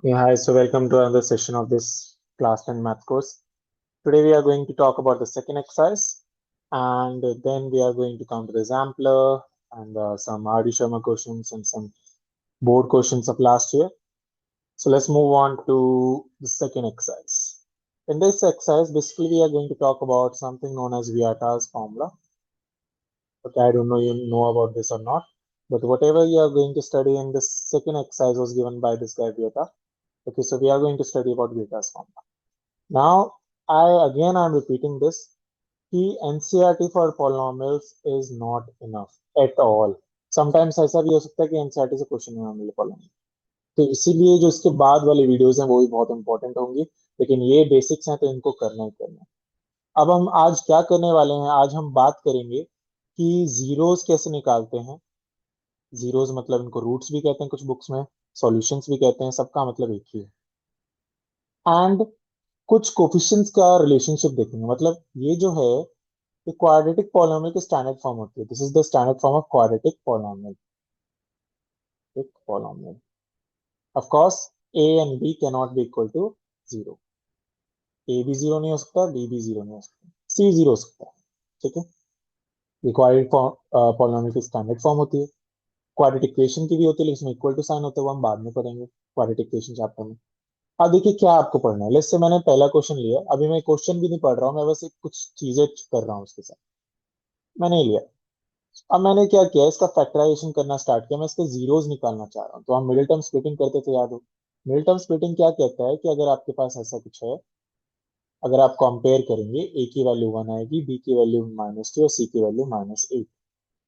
Okay, hi. So welcome to another session of this class 10 math course. Today we are going to talk about the second exercise, and then we are going to come to the exampler and some R.D. Sharma questions and some board questions of last year. So let's move on to the second exercise. In this exercise, basically we are going to talk about something known as Vieta's formula. Okay, I don't know you know about this or not, but whatever you are going to study in this second exercise was given by this guy Vieta. Okay, so we are going to study about Vieta's formula. Now, I'm repeating this. कि NCERT for polynomials is not enough at all. Sometimes ऐसा भी हो सकता है कि NCERT से question ना मिले पॉलिनोमियल, तो इसीलिए जो इसके बाद वाली वीडियोस हैं वो भी बहुत इंपॉर्टेंट होंगी, लेकिन ये बेसिक्स हैं तो इनको करना ही करना है. अब हम आज क्या करने वाले हैं, आज हम बात करेंगे कि जीरोस कैसे निकालते हैं. जीरोस मतलब इनको रूट्स भी कहते हैं कुछ बुक्स में, सॉल्यूशंस भी कहते हैं, सबका मतलब एक ही है. एंड कुछ कोफिशिएंट्स का रिलेशनशिप देखेंगे. मतलब ये जो है ये क्वाड्रेटिक पॉलिनोमियल की स्टैंडर्ड फॉर्म होती है. This is the standard form of quadratic polynomial. एक polynomial of course a and b can not be equal to zero. a भी जीरो नहीं हो सकता, b भी जीरो नहीं हो सकता, c जीरो हो सकता है. ठीक है, ये क्वाड्रेटिक पॉलिनोमियल की स्टैंडर्ड फॉर्म होती है. क्वाड्रेटिक इक्वेशन की भी होती है, लेकिन इसमें इक्वल टू साइन होता है, वो हम बाद में पढ़ेंगे क्वाड्रेटिक इक्वेशन चैप्टर में. अब देखिए क्या आपको पढ़ना है. लेट्स से मैंने पहला क्वेश्चन लिया, अभी मैं क्वेश्चन भी नहीं पढ़ रहा हूँ, मैं बस एक कुछ चीजें कर रहा हूँ उसके साथ. मैंने लिया, अब मैंने क्या किया, इसका फैक्टराइजेशन करना स्टार्ट किया. मैं इसके जीरोस निकालना चाह रहा हूँ. तो हम मिडिल टर्म स्प्लिटिंग करते थे, याद हो. मिडिल टर्म स्प्लिटिंग क्या कहता है कि अगर आपके पास ऐसा कुछ है, अगर आप कंपेयर करेंगे, ए की वैल्यू 1 आएगी, बी की वैल्यू -2 और सी की वैल्यू -8.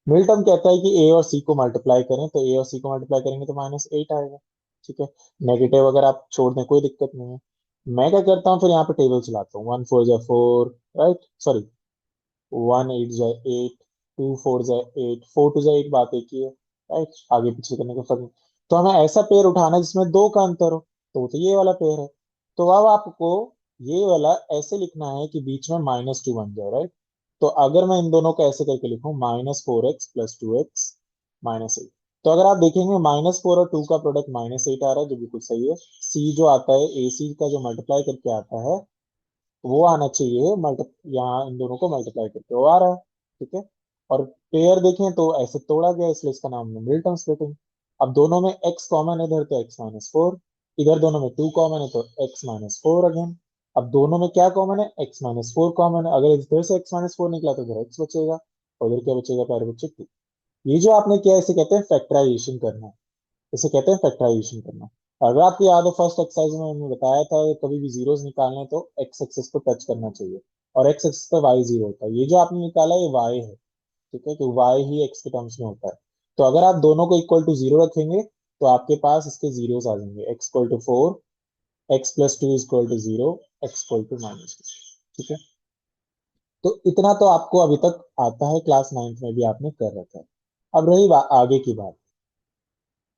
मिडिल टर्म कहता है कि ए और सी को मल्टीप्लाई करें, तो ए और सी को मल्टीप्लाई करेंगे तो -8 आएगा. ठीक है, नेगेटिव अगर आप छोड़ दें कोई दिक्कत नहीं है. मैं क्या करता हूँ, फिर यहाँ पे टेबल चलाता हूँ. 1 4 जा 4, राइट, सॉरी 1 8 जा 8, 2 4 जा 8, 4 2 जा 8, बात एक ही है, राइट. आगे पीछे करने का फर्क नहीं. तो हमें ऐसा पेयर उठाना है जिसमें दो का अंतर हो, तो ये वाला पेयर है. तो अब आपको ये वाला ऐसे लिखना है कि बीच में -2 बन जाए, राइट. तो अगर मैं इन दोनों को ऐसे करके लिखूं, -4x + 2x -8, तो अगर आप देखेंगे -4 और 2 का प्रोडक्ट -8 आ रहा है, जो बिल्कुल सही है. सी जो आता है, ए सी का जो मल्टीप्लाई करके आता है वो आना चाहिए मल्टी, यहाँ इन दोनों को मल्टीप्लाई करके वो आ रहा है. ठीक है, और पेयर देखें तो ऐसे तोड़ा गया, इसलिए इसका नाम है मिडिल टर्म स्प्लिटिंग. अब दोनों में x कॉमन है इधर, तो x-4. इधर दोनों में 2 कॉमन है तो x-4 अगेन. अब दोनों में क्या कॉमन है, x-4 कॉमन है. अगर इधर से x-4 निकला तो इधर x बचेगा, और इधर क्या बचेगा, प्यारे बच्चे 2. ये जो आपने किया इसे कहते हैं फैक्टराइजेशन करना. इसे कहते हैं फैक्टराइजेशन करना. अगर आपको याद हो, फर्स्ट एक्सरसाइज में मैंने बताया था कभी भी जीरोस निकालने तो एक्स एक्सेस को टच करना चाहिए, और एक्स एक्सेस पे वाई जीरो होता है. ये जो आपने निकाला ये वाई है. ठीक है, तो वाई ही एक्स के टर्म्स में होता है. तो अगर आप दोनों को इक्वल टू जीरो रखेंगे तो आपके पास इसके जीरोस आ जाएंगे. X equal to 4, x plus 2 equal to 0, x equal to -2. ठीक है, तो इतना तो आपको अभी तक आता है, क्लास 9th में भी आपने कर रखा है. अब रही आगे की बात.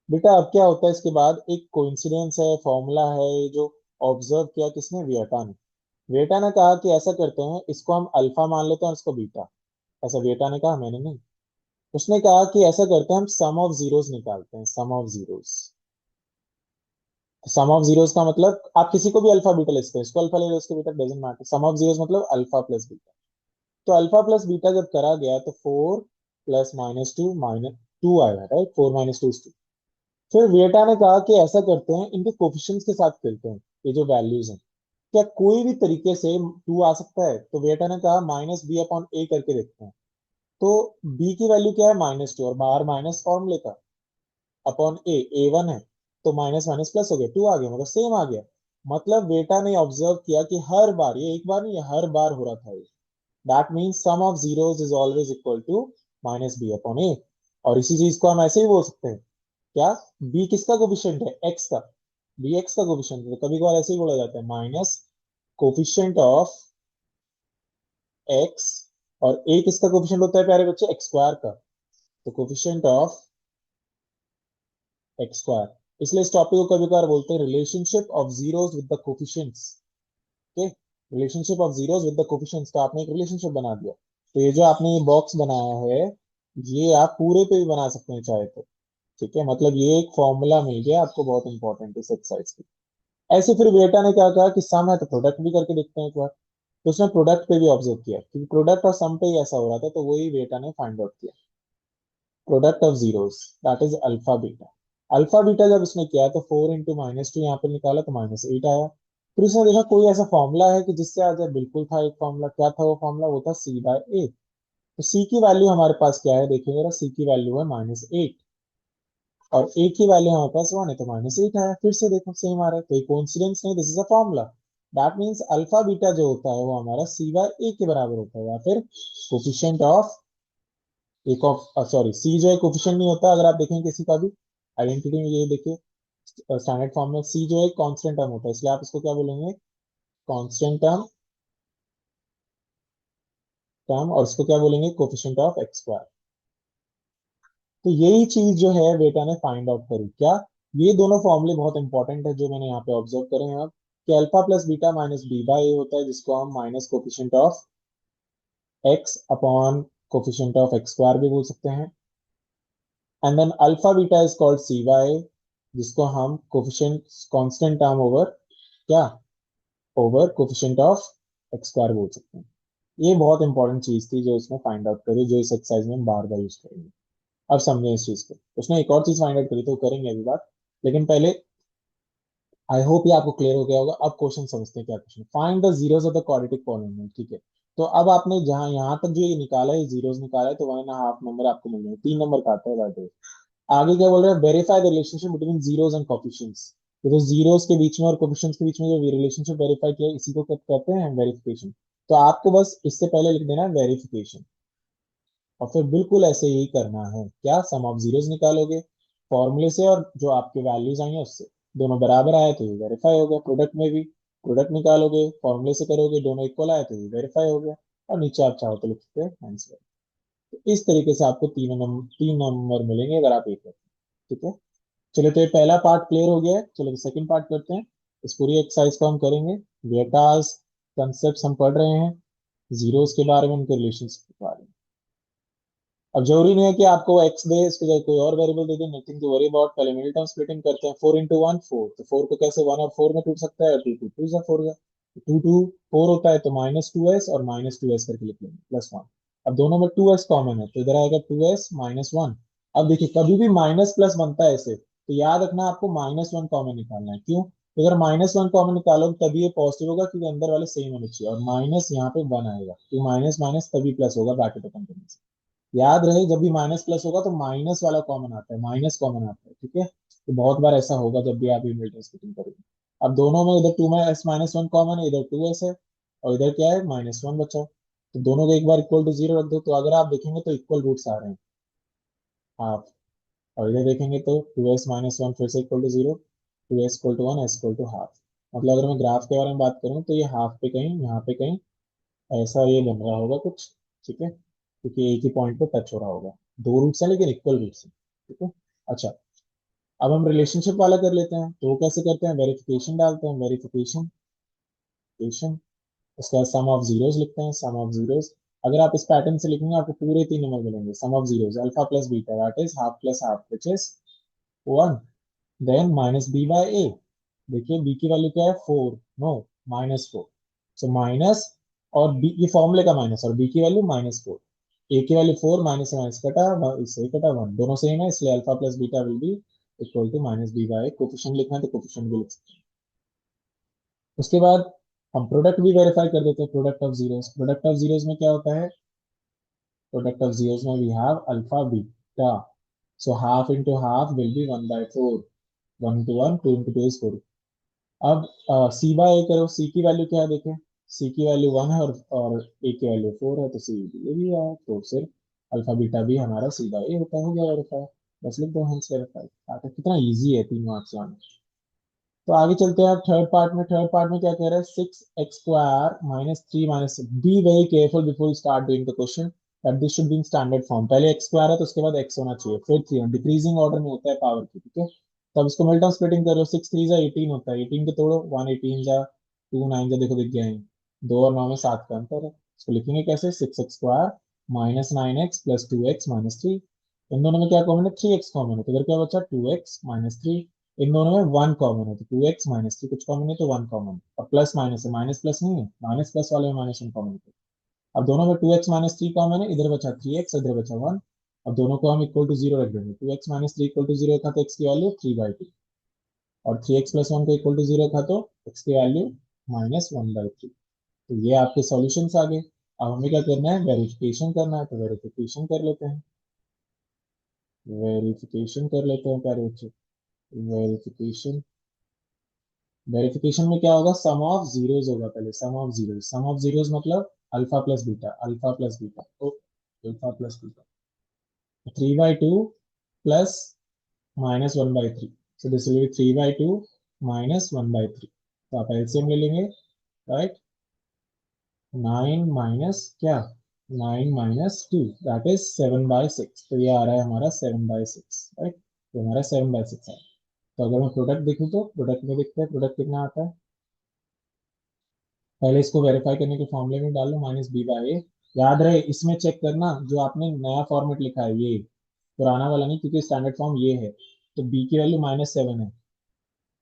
बेटा अब क्या होता है इसके बाद, एक कोइंसिडेंस है, फॉर्मूला है, ये जो ऑब्जर्व किया किसने, वियटा ने. वियटा ने कहा कि ऐसा करते हैं, इसको हम अल्फा मान लेते हैं और इसको बीटा. ऐसा वियटा ने कहा, मैंने नहीं. उसने कहा कि ऐसा करते हैं, हम सम ऑफ जीरोस निकालते हैं. Sum of zeros, sum of zeros का मतलब आप किसी को भी अल्फा बीटा ले सकते हैं. इसको अल्फा ले लो, इसको beta, doesn't matter. Sum of zeros मतलब अल्फा प्लस बीटा. तो अल्फा प्लस बीटा जब करा गया तो 4 प्लस -2 आया, राइट. 4 -2 is 2. फिर वियटा ने कहा कि ऐसा करते हैं, इनके कोफिशिएंट्स के साथ खेलते हैं. ये जो वैल्यूज हैं, क्या कोई भी तरीके से 2 आ सकता है. तो वियटा ने कहा -b/a करके देखते हैं. तो b की वैल्यू क्या है, -2, और बाहर माइनस फॉर्मूले का अपॉन a1 है, तो माइनस माइनस प्लस हो गया, 2 आ गया, मतलब सेम आ गया. मतलब बेटा ने ऑब्जर्व किया कि हर बार, ये एक बार नहीं, ये हर बार हो रहा था ये. That means sum of zeros is always equal to -b/a. और इसी चीज को हम ऐसे ही बोल सकते हैं, क्या, b किसका कोफिशिएंट है, x का. b x का कोफिशिएंट है, तो कभी कभार ऐसे ही बोला जाता है, माइनस कोफिशिएंट ऑफ x. और a किसका कोफिशिएंट होता है प्यारे बच्चे, x² का. तो कोफिशिएंट ऑफ x². इसलिए इस टॉपिक को कभी कभार बोलते हैं relationship of zeros with the coefficients. Okay, relationship of zeros with the coefficients. तो आपने एक रिलेशनशिप बना दिया. तो ये जो आपने ये बॉक्स बनाया है, ये आप पूरे पे भी बना सकते हैं चाहे तो. ठीक है, मतलब ये एक फॉर्मूला मिल गया आपको, बहुत इंपॉर्टेंट इस एक्सरसाइज की. ऐसे फिर बेटा ने क्या कहा कि सम है तो प्रोडक्ट भी करके देखते हैं एक बार। तो उसने प्रोडक्ट पे भी ऑब्जर्व किया, क्योंकि प्रोडक्ट और सम पे ही ऐसा हो रहा था, तो वही बेटा ने फाइंड आउट किया। Product of zeros, that is alpha beta. Alpha beta जब उसने किया तो 4 × -2 यहाँ पे निकाला तो -8 आया। फिर उसने देखा कोई ऐसा फॉर्मूला है कि जिससे आ जाए, बिल्कुल था एक फॉर्मूला। क्या था वो फॉर्मूला? वो था C/A। तो सी की वैल्यू हमारे पास क्या है, देखिए मेरा सी की वैल्यू है -8, और ए की वैल्यू हमारे पास 1 है, तो -8 आया। फिर से देखो सेम आ रहा है, कोई कोइंसिडेंस नहीं, this is a formula. That means alpha beta जो होता है वो हमारा C/A के बराबर होता है, या फिर कोफिशिएंट ऑफ एक ऑफ, सॉरी, सी जो है कोफिशिएंट नहीं होता अगर आप देखें किसी का भी आइडेंटिटी में। ये देखिए स्टैंडर्ड फॉर्म में सी जो है कांस्टेंट टर्म होता है, इसलिए आप इसको क्या बोलेंगे? Constant term. और इसको क्या बोलेंगे? Coefficient of x²। तो यही चीज जो है बेटा ने फाइंड आउट करी क्या? ये दोनों फॉर्मूले बहुत इंपॉर्टेंट है जो मैंने यहाँ पे ऑब्जर्व करे हैं अब, कि alpha plus beta minus B/A होता है, जिसको हम minus coefficient of x upon coefficient of x² भी बोल सकते हैं। And then alpha beta is called C/A, जिसको हम कोफिशिएंट कांस्टेंट टर्म ओवर क्या, ओवर कोफिशिएंट ऑफ x² बोल सकते हैं। ये बहुत इंपॉर्टेंट चीज थी जो उसने फाइंड आउट करी, जो इस एक्सरसाइज में हम बार बार यूज करेंगे। अब समझें इस चीज को। उसने एक और चीज फाइंड आउट करी, तो करेंगे अभी बात, लेकिन पहले आई होप ये आपको क्लियर हो गया होगा। अब क्वेश्चन समझते हैं। क्या question? Find the zeros of the quadratic polynomial. ठीक है, तो अब आपने जहां यहाँ तक जो ये निकाला है, जीरोस निकाला है, तो 1.5 नंबर आपको मिल जाएंगे। 3 नंबर का आता है बाय द वे। आगे क्या बोल रहे हैं? Verify the relationship between zeros and coefficients. तो जीरोस के बीच में और कोफिशिएंट्स के बीच में जो रिलेशनशिप वेरीफाई किया है, इसी को क्या कहते हैं? वेरिफिकेशन। तो आपको बस इससे पहले लिख देना है वेरिफिकेशन, और फिर बिल्कुल ऐसे ही करना है। क्या? सम ऑफ जीरोस निकालोगे फॉर्मूले से, और जो आपके वैल्यूज आएंगे उससे, दोनों बराबर आए तो ये वेरीफाई हो गया। प्रोडक्ट में भी प्रोडक्ट निकालोगे, फॉर्मूले से करोगे, दोनों इक्वल आए तो ये वेरीफाई हो गया। और नीचे आप चाहो तो लिख सकते हैं आंसर। तो इस तरीके से आपको 3 नंबर मिलेंगे अगर आप एक करते हैं। ठीक है, चलिए, तो ये पहला पार्ट क्लियर हो गया है। चलो सेकंड पार्ट करते हैं। इस पूरी एक्सरसाइज को हम करेंगे। बेटास कंसेप्ट हम पढ़ रहे हैं, जीरोस के बारे में, उनके रिलेशंस के बारे में। अब जरूरी नहीं है कि आपको वो एक्स दे, इसके जगह कोई और वेरिएबल दे दे, नथिंग टू वरी अबाउट। पहले मिडिल टर्म स्प्लिटिंग करते हैं। 4 × 1 4, तो 4 को कैसे 1 और 4 में टूट सकता है? 2 2 2 जा 4 जा, 2 2 4 होता है, तो -2s और -2s करके लिख लेंगे, +1। अब दोनों में 2s कॉमन है, तो इधर आएगा 2s -1। अब देखिए कभी भी माइनस प्लस बनता है ऐसे, तो याद रखना आपको -1 कॉमन निकालना है। क्यों? तो अगर -1 कॉमन निकालोगे तभी ये पॉजिटिव होगा, क्योंकि अंदर वाले सेम होने चाहिए, और माइनस यहाँ पे 1 आएगा, तो माइनस माइनस तभी प्लस होगा ब्रैकेट ओपन करने से। याद रहे, जब भी माइनस प्लस होगा तो माइनस वाला कॉमन आता है, माइनस कॉमन आता है। ठीक है, तो बहुत बार ऐसा होगा जब भी आप इनवर्टर स्प्लिटिंग करेंगे। अब दोनों में इधर 2 में s -1 कॉमन है, इधर 2s है, और इधर क्या है? -1 बचा। तो दोनों को एक बार इक्वल टू जीरो रख दो, तो अगर आप देखेंगे तो इक्वल रूट्स आ रहे हैं, हाफ। और इधर देखेंगे तो 2s -1 फिर से equal to zero, 2s equal to 1, s equal to half. मतलब अगर मैं ग्राफ के बारे में बात करूँ तो ये हाफ पे कहीं, यहाँ पे कहीं ऐसा ये बन रहा होगा कुछ। ठीक है, क्योंकि एक ही पॉइंट पे टच हो रहा होगा। दो रूट्स हैं लेकिन इक्वल रूट्स हैं। ठीक है, अच्छा, अब हम रिलेशनशिप वाला कर लेते हैं। तो वो कैसे करते हैं? वेरिफिकेशन डालते हैं, वेरिफिकेशन वेरिफिकेशन। उसके बाद सम ऑफ जीरोस लिखते हैं, सम ऑफ जीरोस। अगर आप इस पैटर्न से लिखेंगे आपको पूरे 3 नंबर मिलेंगे। Sum of zeros alpha plus beta, that is half plus half, which is 1। Then -B/A। देखिए b की वैल्यू क्या है? 4, नो, -4। सो माइनस, और b ये फॉर्मूले का माइनस, और b की वैल्यू -4। a की वैल्यू 4, माइनस से माइनस कटा, इससे कटा 1, दोनों सेम है, इसलिए alpha plus beta will be equal to -B/A। Coefficient लिखना है तो कोफिशिएंट भी लिख सकते हैं। उसके बाद हम प्रोडक्ट भी वेरीफाई कर देते हैं। Product of zeros, product of zeros में क्या होता है? प्रोडक्ट ऑफ जीरोस में we have alpha beta, so half into half will be 1/4। 1 into 1, 2 into 2 is 4। अब C/A करो। C की वैल्यू क्या है? देखें, C की वैल्यू 1 है, और A की वैल्यू 4 है, तो C ये भी है, तो फिर अल्फा बीटा भी हमारा C/A होता है, हो गया वेरीफाई। बस लिख दो हेंस वेरीफाई। आगे कितना इजी है 3 मार्क्स आना। तो आगे चलते हैं थर्ड पार्ट में। थर्ड पार्ट में क्या कह रहा है? 6x² -3 be very careful before you start doing the question, that this should be in standard form. पहले x² है तो उसके बाद x होना चाहिए, फिर 3, डिक्रीजिंग ऑर्डर में होता है पावर की। ठीक है, तब इसको मिल्टन स्प्लिटिंग कर लो। 6 3 जा 18 होता है, 18 को तोड़ो, 1 18 जा, 2 9 जा, देखो दिख गया है, 2 और 9 में 7 का अंतर है। इसको लिखेंगे कैसे? 6x² -9x + 2x -3। इन दोनों में क्या कॉमन है? 3x कॉमन है, तो इधर क्या बचा? 2x -3। इन दोनों में वन कॉमन है तो 2x माइनस थ्री, कुछ कॉमन है तो वन कॉमन, और प्लस माइनस है, माइनस प्लस नहीं है, माइनस प्लस वाले में माइनस वन कॉमन है। अब दोनों में 2x माइनस थ्री कॉमन है, इधर बचा 3x, इधर बचा 1। अब दोनों को हम इक्वल टू जीरो रख देंगे। 2x minus three equal to zero रखा तो x की वैल्यू 3/2, और 3x प्लस वन को इक्वल टू जीरो रखा तो x की वैल्यू -1/3। तो ये आपके सॉल्यूशंस आ गए। अब हमें क्या करना है, वेरिफिकेशन करना है, तो वेरिफिकेशन कर लेते हैं। वेरिफिकेशन कर लेते हैं प्यारे बच्चे। वेरिफिकेशन, वेरिफिकेशन में क्या होगा, सम ऑफ जीरोस होगा पहले, sum of zeros. Sum of zeros मतलब alpha plus beta, alpha plus beta, तो alpha plus beta 3/2 plus -1/3। So this will be 3/2 -1/3। तो आप एलसीएम ले लेंगे, राइट। 9 माइनस क्या, 9 माइनस टू, दैट इज 7/6। तो ये आ रहा है हमारा 7/6, राइट। तो हमारा 7/6 है। तो अगर मैं प्रोडक्ट देखूँ तो प्रोडक्ट में देखते हैं प्रोडक्ट कितना आता है। पहले इसको वेरीफाई करने के फॉर्मूले में डाल लो, -b/a। याद रहे इसमें चेक करना जो आपने नया फॉर्मेट लिखा है, ये पुराना वाला नहीं, क्योंकि स्टैंडर्ड फॉर्म ये है। तो b की वैल्यू -7 है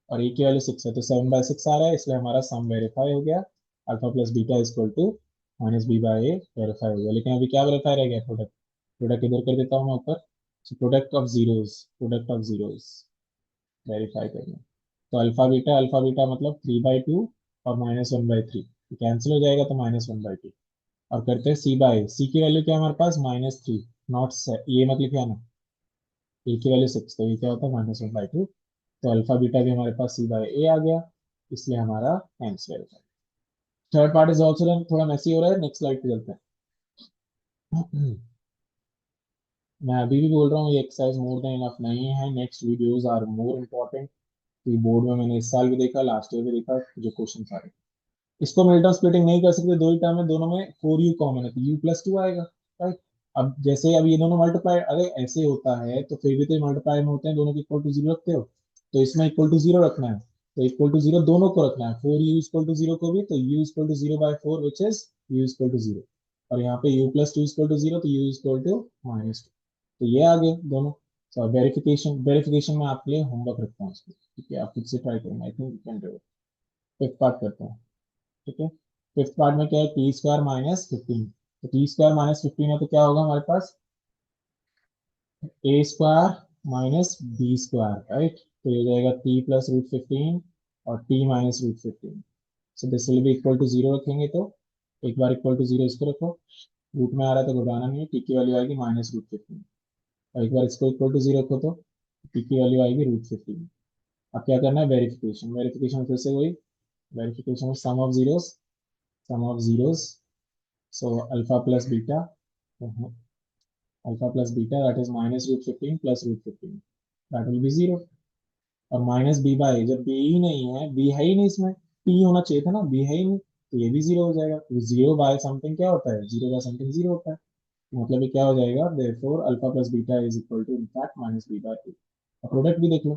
और a की वैल्यू 6 है, तो 7/6 आ रहा है, इसलिए हमारा सम वेरीफाई हो गया। Alpha plus beta is equal to -b/a verify हो गया। लेकिन अभी क्या वेरीफाई रह गया, प्रोडक्ट। प्रोडक्ट इधर कर देता हूँ मैं ऊपर। Product of zeros, product of zeros verify करना। तो अल्फा बीटा मतलब 3/2 और -1/3, कैंसिल हो जाएगा तो -1/2। और करते हैं सी की वैल्यू क्या है हमारे पास, -3, नॉट ये मत लिखे ना, ए की वैल्यू 6, तो ये क्या होता है -1/2। तो अल्फा बीटा भी हमारे पास C/A आ गया, इसलिए हमारा answer verify. Third part is also थोड़ा मैसी हो रहा है, नेक्स्ट स्लाइड पे चलते हैं। मैं अभी भी बोल रहा हूँ ये एक्सरसाइज मोर देन इनफ नहीं है, next videos are more important. Board में मैंने इस साल भी देखा, लास्ट ईयर भी देखा, जो क्वेश्चन आ रहे। इसको हम टर्म स्प्लिटिंग नहीं कर सकते, दो ही टर्म है, दोनों में 4u कॉमन है तो u+2 आएगा, राइट। अब जैसे अब ये दोनों मल्टीप्लाई, अरे ऐसे होता है तो फिर भी तो मल्टीप्लाई में होते हैं, दोनों के इक्वल टू जीरो रखते हो, तो इसमें इक्वल टू जीरो रखना है। तो इक्वल टू जीरो दोनों को रखना है, 4u इक्वल टू जीरो को भी, तो u equal to 0/4 which is u equal to zero. और यहाँ पे u+2 इक्वल टू जीरो, तो u इक्वल टू -2। तो ये आ गए दोनों। तो वेरिफिकेशन, वेरिफिकेशन में आपके लिए होमवर्क रखता हूँ इसको, ठीक है, आप खुद से ट्राई करेंगे, I think you can do it. Fifth part करते हैं, ठीक है। फिफ्थ पार्ट में क्या है, t² - 15। तो t² - 15 है तो क्या होगा हमारे पास, a² - b², राइट। तो ये हो जाएगा t प्लस √15 और t minus √15। So this will be equal to zero रखेंगे तो एक बार इक्वल टू जीरो इसको रखो, रूट में आ रहा है तो घबराना नहीं है, t की वैल्यू आएगी -√15। और एक बार इसको इक्वल टू जीरो रखो तो t की वैल्यू आएगी √15। अब क्या करना है, वेरिफिकेशन। वेरिफिकेशन फिर से वही, verification sum of zeros, sum of zeros. So alpha plus beta, alpha plus beta, that is -√15 plus √15, that will be 0। और -b/a, जब b ही नहीं है, b है ही नहीं इसमें, t होना चाहिए था ना, b है ही नहीं, तो ये भी 0 हो जाएगा। तो 0/समथिंग क्या होता है, 0/समथिंग 0 होता है। तो मतलब ये क्या हो जाएगा, therefore alpha plus beta is equal to in fact -b/2। और प्रोडक्ट भी देख लो,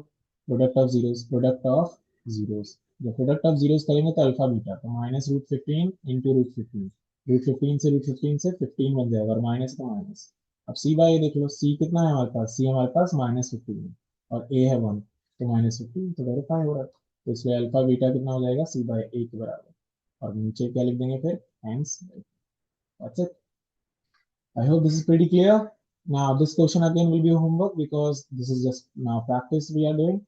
product of zeros, product of zeros. जब प्रोडक्ट ऑफ जीरोस करेंगे तो अल्फा बीटा, तो -√15 इंटू √15, √15 से 15 बन जाएगा, और माइनस तो माइनस। अब c/a देख लो, c कितना है हमारे पास, c हमारे पास -15 है और a है 1, तो -15 तो वेरीफाई हो रहा है। तो इसलिए अल्फा बीटा कितना हो जाएगा, c/a के बराबर। और नीचे क्या लिख देंगे फिर, hence that's it. I hope this is pretty clear. Now, this question again will be homework because this is just now practice we are doing.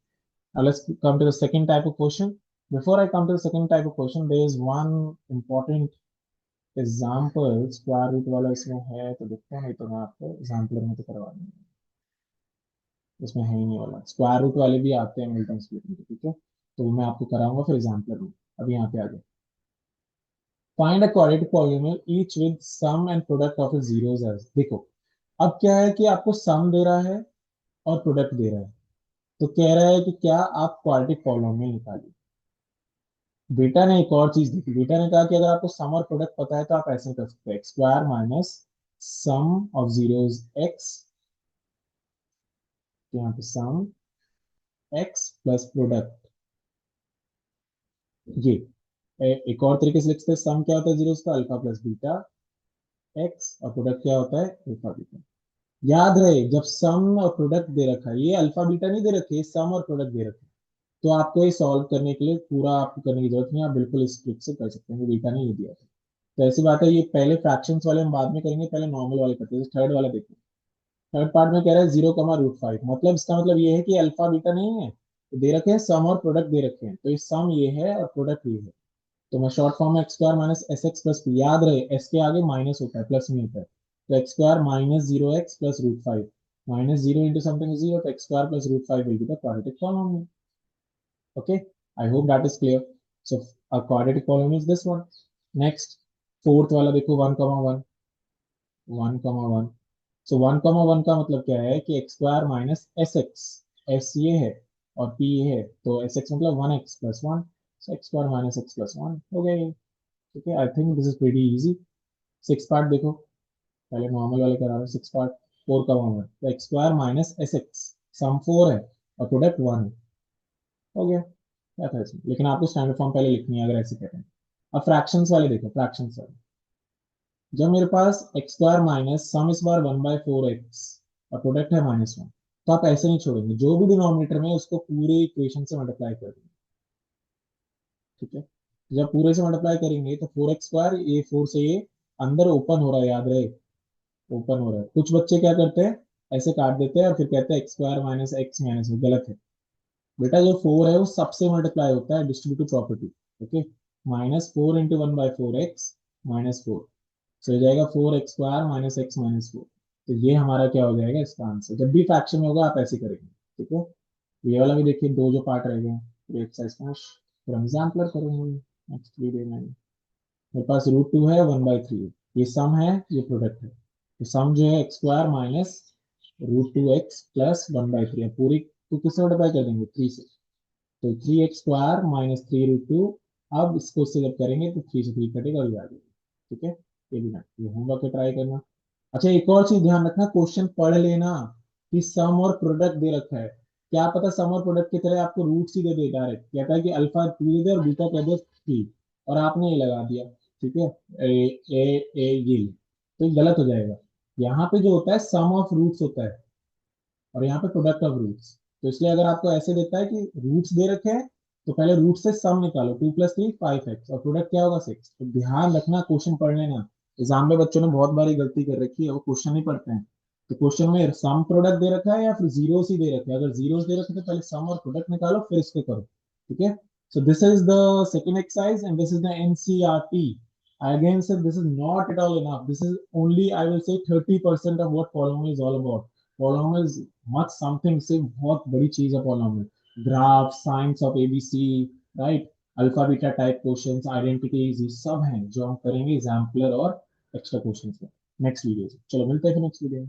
Now, let's come to the second type of question. Before I come to the second type of question, there is one important example. Square root वाला इसमें है तो देखो, नहीं तो मैं आपको exemplar में तो करवा दूंगा, इसमें है ही नहीं वाला। स्क्वायर रूट वाले भी आते हैं मिल्टन स्प्लिटिंग, ठीक है, तो मैं आपको कराऊंगा फिर एग्जाम्पलर में। अभी यहाँ पे आ जाए, find a quadratic polynomial each with sum and product of its zeros as. देखो अब क्या है कि आपको सम दे रहा है और प्रोडक्ट दे रहा है, तो कह रहा है कि क्या आप क्वाड्रेटिक पॉलिनोमियल निकालिए। बेटा ने एक और चीज देखी, बेटा ने कहा कि अगर आपको सम और प्रोडक्ट पता है तो आप ऐसे कर सकते हैं, x² minus sum of zeros x, तो यहाँ पे सम x प्लस प्रोडक्ट, ये एक और तरीके से लिख सकते हैं, सम क्या होता है जीरोस का, अल्फा प्लस बीटा x, और प्रोडक्ट क्या होता है, अल्फा बीटा। याद रहे जब सम और प्रोडक्ट दे रखा है, ये अल्फा बीटा नहीं दे रखे, सम और प्रोडक्ट दे रखे, तो आपको ये सॉल्व करने के लिए पूरा आपको करने की जरूरत नहीं, आप बिल्कुल इस ट्रिक से कर सकते हैं, बीटा ने ये दिया था। तो ऐसी बात है, ये पहले फ्रैक्शंस वाले हम बाद में करेंगे, पहले नॉर्मल वाले करते हैं। थर्ड वाला देखिए, थर्ड पार्ट में कह रहा है 0,√5, मतलब इसका मतलब ये है कि अल्फा बीटा नहीं है, तो दे रखे हैं सम और प्रोडक्ट दे रखे हैं, तो ये सम ये है और प्रोडक्ट ये है। तो मैं शॉर्ट फॉर्म में x square minus s x plus P, याद रहे एस के आगे माइनस होता है, प्लस नहीं होता है। तो x square minus 0x plus √5, minus 0 into something 0, तो x square plus √5 will be the quadratic polynomial. Okay, I hope that is clear. So a quadratic polynomial is this one. Next, fourth वाला देखो 1,1, 1,1। So 1,1 का मतलब क्या है कि x square minus s x, S ये है और पी ये है, तो एस एक्स मतलब 1x+1, so x square minus x plus one हो गया ये। ठीक है, I think this is very easy. Six part देखो, पहले नॉर्मल वाले करा रहा हूँ। सिक्स पार्ट 4,1, तो x square minus s x, sum 4 है और प्रोडक्ट 1 है, हो गया। क्या था इसमें, लेकिन आपको स्टैंडर्ड फॉर्म पहले लिखनी है अगर ऐसे कहते हैं। अब फ्रैक्शंस वाले देखो, फ्रैक्शंस वाले, जब मेरे पास एक्स स्क्वायर माइनस सम इस बार 1/4x और प्रोडक्ट है -1, तो आप ऐसे नहीं छोड़ेंगे, जो भी डिनोमिनेटर में है, उसको पूरे इक्वेशन से मल्टीप्लाई कर देंगे। ठीक है, जब पूरे से मल्टीप्लाई करेंगे तो 4x², ये 4 से ये अंदर ओपन हो रहा है, याद रहे ओपन हो रहा है। कुछ बच्चे क्या करते हैं, ऐसे काट देते हैं और फिर कहते हैं x square minus x minus, गलत है बेटा। जो 4 है वो सबसे मल्टीप्लाई होता है, distributive property. Okay, -4 into 1/4x -4, सो हो जाएगा 4x² माइनस एक्स माइनस 4। तो ये हमारा क्या हो जाएगा इसका आंसर। जब भी फ्रैक्शन में होगा आप ऐसे करेंगे। ठीक है, ये वाला भी देखिए, दो जो पार्ट रह गए हैं, तो एक्सरसाइज फिनिश, फिर हम एग्जाम्पलर करेंगे नेक्स्ट वीडियो में। मेरे पास √2 है, 1/3, ये सम है, ये प्रोडक्ट है। तो सम जो है x² माइनस √2x प्लस 1/3, पूरी को किससे मल्टीप्लाई कर देंगे, 3 से, तो 3x² माइनस 3√2। अब इसको इससे जब करेंगे तो 3 से 3 कटेगा और ये आ जाएगा। ठीक है, ये भी ना, ये होमवर्क पे ट्राई करना। अच्छा, एक और चीज ध्यान रखना, क्वेश्चन पढ़ लेना कि सम और प्रोडक्ट दे रखा है, क्या पता सम और प्रोडक्ट की तरह आपको रूट्स ही दे दे डायरेक्ट, कहता है कि अल्फा 2 दे दे और बीटा कह दे 3, और आपने ये लगा दिया। ठीक है, ये तो ये गलत हो जाएगा। यहाँ पे जो होता है सम ऑफ रूट्स होता है, और यहाँ पे प्रोडक्ट ऑफ रूट्स। तो इसलिए अगर आपको ऐसे देता है कि रूट्स दे रखे हैं, तो पहले रूट से सम निकालो, 2 + 3 5x, और प्रोडक्ट क्या होगा 6। तो ध्यान रखना, क्वेश्चन पढ़ लेना। एग्जाम में बच्चों ने बहुत बारी गलती कर रखी है, वो क्वेश्चन नहीं पढ़ते हैं। तो क्वेश्चन में सम प्रोडक्ट दे रखा है या फिर जीरोस ही दे रखे हैं, अगर जीरोस दे रखे तो पहले सम और प्रोडक्ट निकालो फिर इसके करो। ठीक है, so this is the second exercise and this is the NCRT. I again said this is not at all enough. This is only, I will say, 30% of what polynomial is all about. Polynomial is much something से बहुत बड़ी चीज है polynomial। Graph, science of ABC, right, alpha beta type questions, identities, ये सब हैं जो हम करेंगे एग्जाम्पलर और एक्स्ट्रा क्वेश्चंस में नेक्स्ट वीडियो से। चलो मिलते हैं फिर नेक्स्ट वीडियो में।